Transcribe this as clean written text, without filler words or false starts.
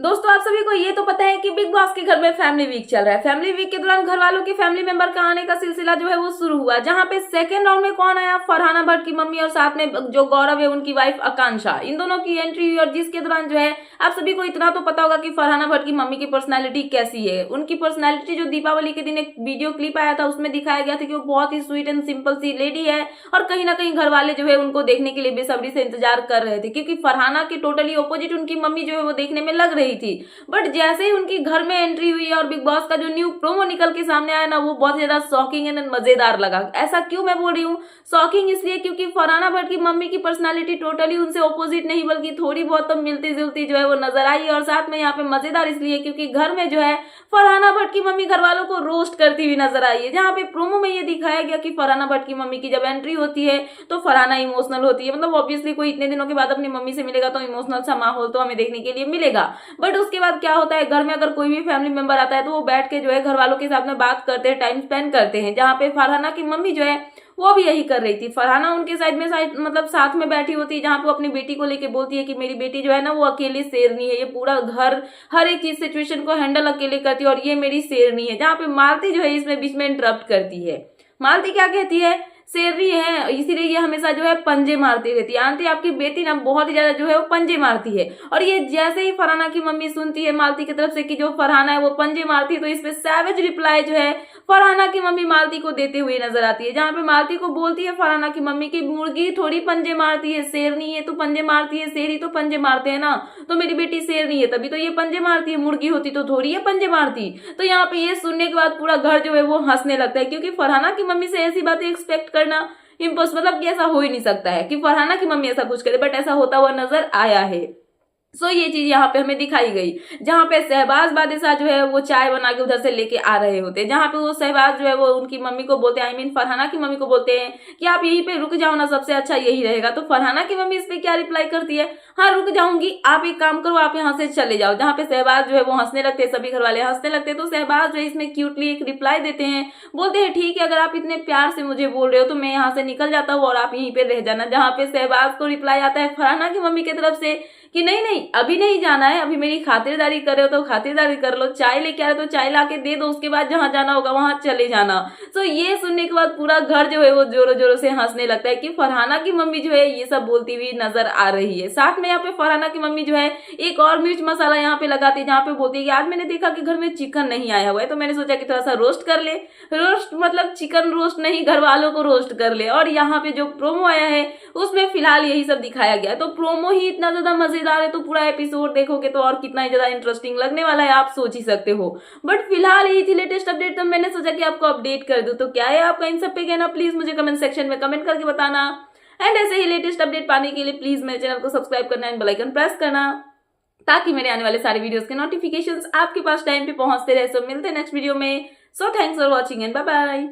दोस्तों आप सभी को ये तो पता है कि बिग बॉस के घर में फैमिली वीक चल रहा है। फैमिली वीक के दौरान घर वालों के फैमिली मेंबर का आने का सिलसिला जो है वो शुरू हुआ, जहां पे सेकंड राउंड में कौन आया, फरहाना भट्ट की मम्मी और साथ में जो गौरव है उनकी वाइफ आकांक्षा, इन दोनों की एंट्री हुई। और जिसके दौरान जो है आप सभी को इतना तो पता होगा कि फरहाना भट्ट की मम्मी की पर्सनैलिटी कैसी है। उनकी पर्सनैलिटी जो दीपावली के दिन एक वीडियो क्लिप आया था उसमें दिखाया गया था कि वो बहुत ही स्वीट एंड सिंपल सी लेडी है, और कहीं ना कहीं घर वाले जो है उनको देखने के लिए बेसब्री से इंतजार कर रहे थे, क्योंकि फरहाना के टोटली ऑपोजिट उनकी मम्मी जो है वो देखने में लग रही थी। बट जैसे ही उनकी घर में एंट्री हुई और बिग बॉस का जो न्यू प्रोमो निकल के सामने आया ना, वो बहुत ज्यादा शॉकिंग एंड मजेदार लगा। ऐसा क्यों मैं बोल रही हूँ शॉकिंग, इसलिए क्योंकि फरहाना भट्ट की मम्मी की पर्सनालिटी टोटली उनसे ऑपोजिट नहीं बल्कि थोड़ी बहुत तो मिलती जुलती जो है वो नजर आई। और साथ में यहाँ पे मजेदार इसलिए क्योंकि घर में जो है फरहाना भट्ट की मम्मी घर वालों को रोस्ट करती हुई नजर आई है। जहाँ पे प्रोमो में ये दिखाया गया कि फरहाना भट्ट की मम्मी की जब एंट्री होती है तो फरहाना इमोशनल होती है। मतलब ऑब्वियसली कोई इतने दिनों के बाद अपनी मम्मी से मिलेगा तो इमोशनल सा माहौल तो हमें देखने के लिए मिलेगा। बट उसके बाद क्या होता है, घर में अगर कोई भी फैमिली मेंबर आता है तो वो बैठ के जो है घर वालों के साथ में बात करते हैं, टाइम स्पेंड करते हैं। जहाँ पे फरहाना की मम्मी जो है वो भी यही कर रही थी। फरहाना उनके साइड में मतलब साथ में बैठी होती है, जहाँ पे वो अपनी बेटी को लेके बोलती है कि मेरी बेटी जो है ना वो अकेली शेरनी है, ये पूरा घर हर एक चीज सिचुएशन को हैंडल अकेले करती है और ये मेरी शेरनी है। जहाँ पे मालती जो है इसमें बीच में इंटरप्ट करती है। मालती क्या कहती है, शेरनी है इसीलिए ये हमेशा जो है पंजे मारती रहती है। आंटी आपकी बेटी ना बहुत ही ज्यादा जो है वो पंजे मारती है। और ये जैसे ही फरहाना की मम्मी सुनती है मालती की तरफ से कि जो फरहाना है वो पंजे मारती है, तो इस पे सैवेज रिप्लाई जो है फरहाना की मम्मी मालती को देते हुए नजर आती है। जहाँ पे मालती को बोलती है फरहाना की मम्मी की मुर्गी थोड़ी पंजे मारती है, शेरनी है तो पंजे मारती है, शेर ही तो पंजे मारते हैं ना, तो मेरी बेटी शेरनी है तभी तो ये पंजे मारती है, मुर्गी होती तो थोड़ी ये पंजे मारती। तो यहाँ पे ये सुनने के बाद पूरा घर जो है वो हंसने लगता है, क्योंकि फरहाना की मम्मी से ऐसी बातें एक्सपेक्ट करना इम्पॉसिबल, मतलब कि ऐसा हो ही नहीं सकता है कि फरहाना की मम्मी ऐसा कुछ करे, बट ऐसा होता हुआ नजर आया है। सो ये चीज यहाँ पे हमें दिखाई गई, जहाँ पे शहबाज बादशाह जो है वो चाय बना के उधर से लेके आ रहे होते हैं। जहाँ पे वो शहबाज जो है वो उनकी मम्मी को बोलते हैं, आई मीन फरहाना की मम्मी को बोलते हैं कि आप यहीं पे रुक जाओ ना, सबसे अच्छा यही रहेगा। तो फरहाना की मम्मी इस पे क्या रिप्लाई करती है, हाँ रुक जाऊंगी, आप एक काम करो आप यहाँ से चले जाओ। जहाँ पे शहबाज जो है वो हंसने लगते हैं, सभी घर वाले हंसने लगते हैं। तो शहबाज जो है इसमें क्यूटली एक रिप्लाई देते हैं, बोलते हैं ठीक है अगर आप इतने प्यार से मुझे बोल रहे हो तो मैं यहाँ से निकल जाता हूँ और आप यहीं पे रह जाना। जहाँ पे शहबाज को रिप्लाई आता है फरहाना की मम्मी की तरफ से कि नहीं नहीं अभी नहीं जाना है, अभी मेरी खातिरदारी कर रहे हो तो खातिरदारी कर लो, चाय लेके आ रहे हो तो चाय लाके दे दो, उसके बाद जहां जाना होगा वहां चले जाना। तो ये सुनने के बाद पूरा घर जो है वो जोरों जोरों से हंसने लगता है कि फरहाना की मम्मी जो है ये सब बोलती हुई नजर आ रही है। साथ में यहाँ पे फरहाना की मम्मी जो है एक और मिर्च मसाला यहाँ पे लगाती है, जहाँ पे बोलती है कि आज मैंने देखा कि घर में चिकन नहीं आया हुआ है तो मैंने सोचा कि थोड़ा सा रोस्ट कर ले। रोस्ट मतलब चिकन रोस्ट नहीं, घर वालों को रोस्ट कर ले। और यहाँ पे जो प्रोमो आया है उसमें फिलहाल यही सब दिखाया गया। तो प्रोमो ही इतना ज्यादा मजेदार है तो पूरा एपिसोड देखोगे तो और कितना ही ज्यादा इंटरेस्टिंग लगने वाला है, आप सोच ही सकते हो। बट फिलहाल यही थी लेटेस्ट अपडेट, तो मैंने सोचा कि आपको अपडेट कर दूं। तो क्या है आपका इन सब पे कहना, प्लीज मुझे कमेंट सेक्शन में कमेंट करके बताना। एंड ऐसे ही लेटेस्ट अपडेट पाने के लिए प्लीज मेरे चैनल को सब्सक्राइब करना एंड बेल आइकन प्रेस करना, ताकि मेरे आने वाले सारे वीडियोस के नोटिफिकेशंस आपके पास टाइम पे पहुंचते रहे। सो मिलते हैं नेक्स्ट वीडियो में। So thanks for watching and bye bye.